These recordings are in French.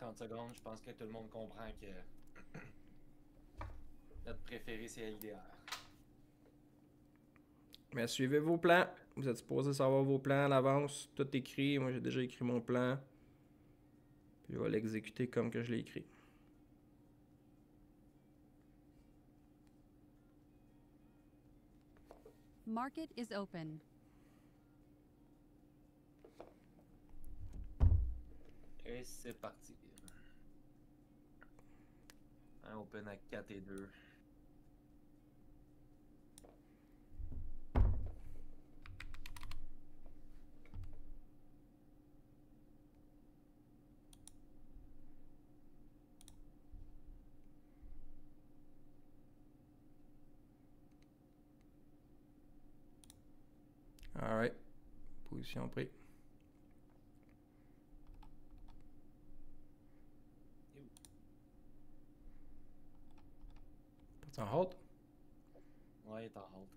30 secondes, je pense que tout le monde comprend que notre préféré, c'est LDR. Mais suivez vos plans. Vous êtes supposés savoir vos plans à l'avance. Tout écrit. Moi, j'ai déjà écrit mon plan. Puis je vais l'exécuter comme que je l'ai écrit. Market is open. Et c'est parti. Un open à 4 et 2. Alright. Position prise. Parti en hold. Ouais, il est en hold.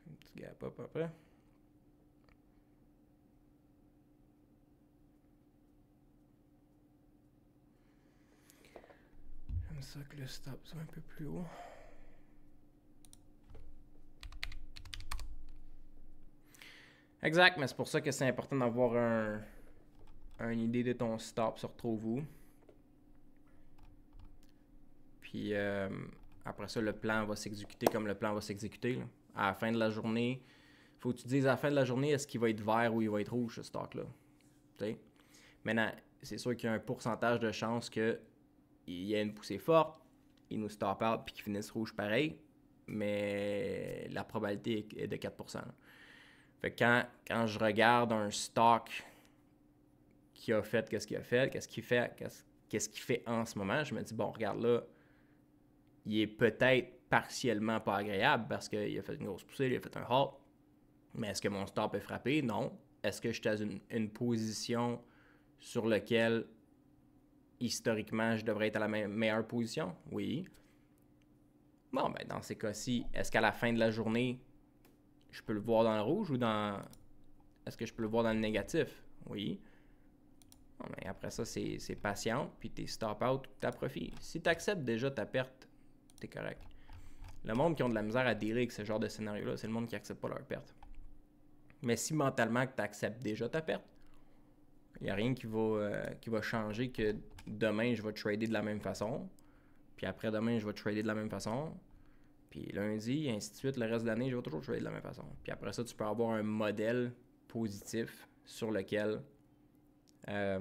Un petit gap up après. J'aime ça que le stop soit un peu plus haut. Exact, mais c'est pour ça que c'est important d'avoir une idée de ton stop se retrouve où. Puis après ça, le plan va s'exécuter comme le plan va s'exécuter. Là. À la fin de la journée, faut que tu te dises à la fin de la journée, est-ce qu'il va être vert ou il va être rouge ce stock-là. T'sais? Maintenant, c'est sûr qu'il y a un pourcentage de chance qu'il y ait une poussée forte, il nous stop out puis qu'il finisse rouge pareil, mais la probabilité est de 4%. Là. Fait que quand je regarde un stock qui a fait qu'est-ce qu'il a fait, qu'est-ce qu'il fait en ce moment, je me dis, bon, regarde là, il est peut-être partiellement pas agréable parce qu'il a fait une grosse poussée, il a fait un halt, mais est-ce que mon stop est frappé? Non. Est-ce que je suis dans une position sur laquelle historiquement je devrais être à la meilleure position? Oui. Bon, ben dans ces cas-ci, est-ce qu'à la fin de la journée, je peux le voir dans le rouge ou dans... Est-ce que je peux le voir dans le négatif? Oui. Bon, ben après ça, c'est patient, puis t'es stop out, t'as profit. Si t'acceptes déjà ta perte, t'es correct. Le monde qui ont de la misère à dealer avec ce genre de scénario-là, c'est le monde qui accepte pas leur perte. Mais si mentalement que t'acceptes déjà ta perte, il n'y a rien qui va changer que demain, je vais trader de la même façon. Puis après-demain, je vais trader de la même façon. Puis lundi, et ainsi de suite, le reste de l'année, je vais toujours trader de la même façon. Puis après ça, tu peux avoir un modèle positif sur lequel, in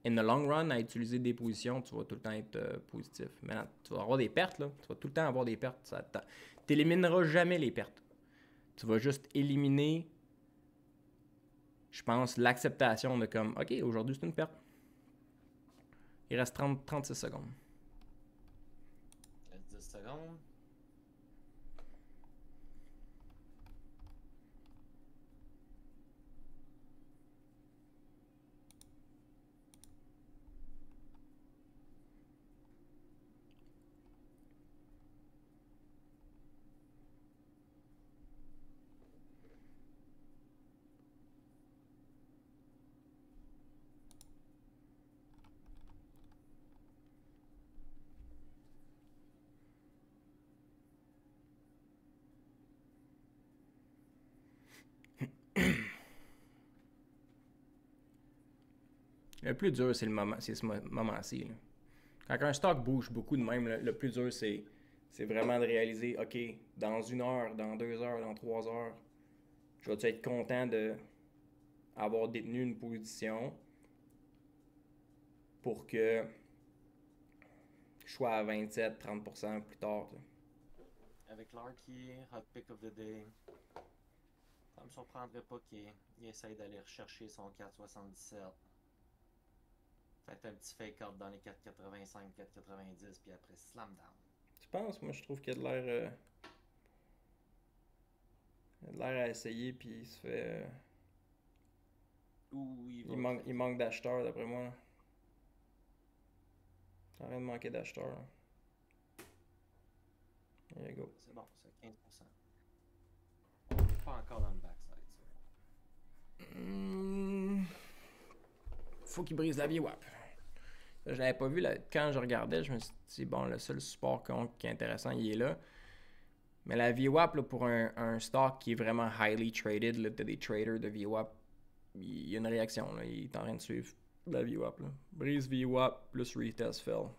the long run, à utiliser des positions, tu vas tout le temps être positif. Maintenant, tu vas avoir des pertes, là. Tu vas tout le temps avoir des pertes. Tu n'élimineras jamais les pertes. Tu vas juste éliminer, je pense, l'acceptation de comme, OK, aujourd'hui, c'est une perte. Il reste 36 secondes. 10 secondes. Le plus dur, c'est ce moment-ci. Là. Quand un stock bouge beaucoup de même, le plus dur, c'est vraiment de réaliser, OK, dans 1 heure, dans 2 heures, dans 3 heures, je vais être content d'avoir détenu une position pour que je sois à 27-30% plus tard. Là. Avec Larky, hot pick of the day. Ça me surprendrait pas qu'il essaye d'aller rechercher son 4,77. Fait un petit fake out dans les 4,85, 4,90, puis après slam down. Tu penses? Moi, je trouve qu'il y a de l'air à essayer, puis il se fait... il manque d'acheteurs, d'après moi. Il est en train de manquer d'acheteurs. There you go. C'est bon, ça, 15%. On n'est pas encore dans le backside, ça. Faut qu'il brise la VWAP. Je l'avais pas vu là, quand je regardais, je me suis dit, bon, le seul support qui est intéressant, il est là. Mais la VWAP, là, pour un stock qui est vraiment highly traded, là, t'as des traders de VWAP, il y a une réaction, là, il est en train de suivre la VWAP. Là. Brise VWAP plus retest fill.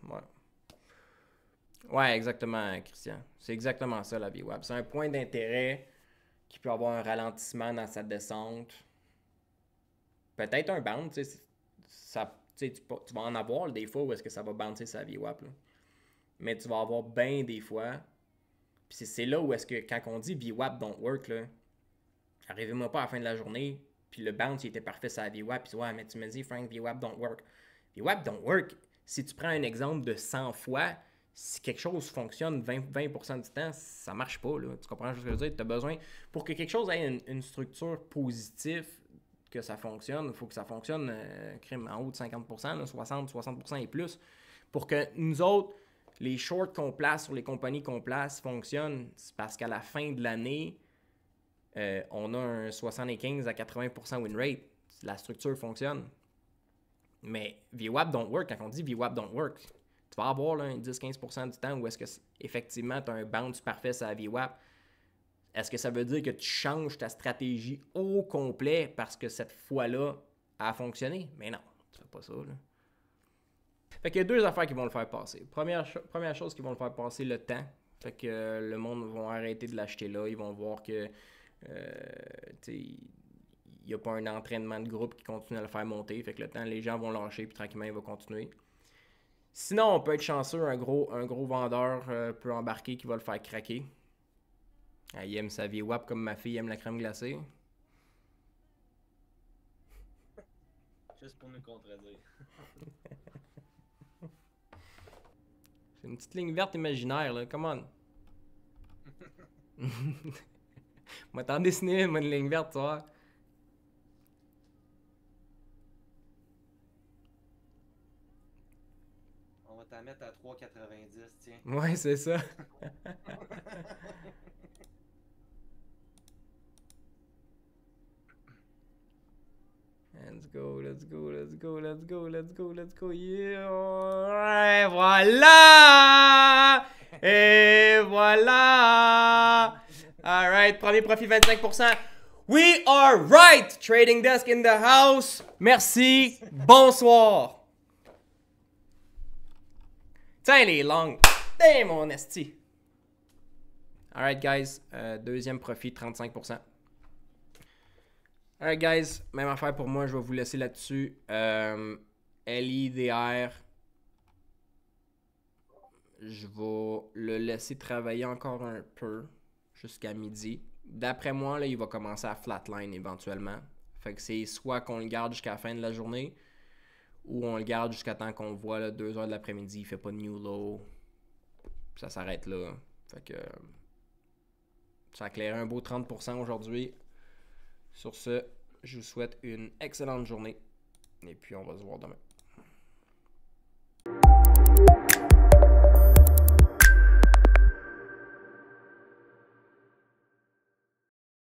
Ouais, exactement, Christian. C'est exactement ça, la VWAP. C'est un point d'intérêt qui peut avoir un ralentissement dans sa descente. Peut-être un bounce, tu sais, tu vas en avoir là, des fois où est-ce que ça va bouncer sa VWAP. Là. Mais tu vas avoir bien des fois. Puis c'est là où est-ce que, quand on dit VWAP don't work, là, arrivez-moi pas à la fin de la journée, puis le bounce il était parfait sur la VWAP, puis ouais, mais tu me dis, Frank, VWAP don't work. VWAP don't work. Si tu prends un exemple de 100 fois, si quelque chose fonctionne 20% du temps, ça marche pas. Là. Tu comprends ce que je veux dire? Tu as besoin, pour que quelque chose ait une structure positive, que ça fonctionne, il faut que ça fonctionne en haut de 50%, là, 60% et plus. Pour que nous autres, les shorts qu'on place sur les compagnies qu'on place fonctionnent, c'est parce qu'à la fin de l'année, on a un 75 à 80% win rate. La structure fonctionne. Mais VWAP don't work. Quand on dit VWAP don't work, tu vas avoir là, un 10-15% du temps où est-ce que effectivement tu as un bounce parfait sur la VWAP. Est-ce que ça veut dire que tu changes ta stratégie au complet parce que cette fois-là, elle a fonctionné? Mais non, tu fais pas ça. Là. Fait qu'il y a deux affaires qui vont le faire passer. Première chose qui vont le faire passer, le temps. Fait que le monde va arrêter de l'acheter là. Ils vont voir que il n'y a pas un entraînement de groupe qui continue à le faire monter. Fait que le temps, les gens vont lâcher puis tranquillement, il va continuer. Sinon, on peut être chanceux, un gros vendeur peut embarquer qui va le faire craquer. Il aime sa VWAP comme ma fille aime la crème glacée. Juste pour nous contredire. C'est une petite ligne verte imaginaire, là. Come on. Moi, t'en dessiner une ligne verte, tu vois. On va t'en mettre à 3,90, tiens. Ouais, c'est ça. Let's go, let's go, let's go, let's go, let's go, let's go. Yeah! Et voilà! Et voilà! Alright, premier profit 25%. We are right! Trading desk in the house. Merci. Bonsoir. Tiens les langues. Damn mon esti. Alright guys, deuxième profit 35%. Alright guys, même affaire pour moi, je vais vous laisser là-dessus. LIDR, je vais le laisser travailler encore un peu jusqu'à midi. D'après moi, là, il va commencer à flatline éventuellement. Fait que c'est soit qu'on le garde jusqu'à la fin de la journée ou on le garde jusqu'à temps qu'on voit là, 2h de l'après-midi, il fait pas de new low. Puis ça s'arrête là. Fait que ça a éclairé un beau 30% aujourd'hui. Sur ce, je vous souhaite une excellente journée et puis on va se voir demain.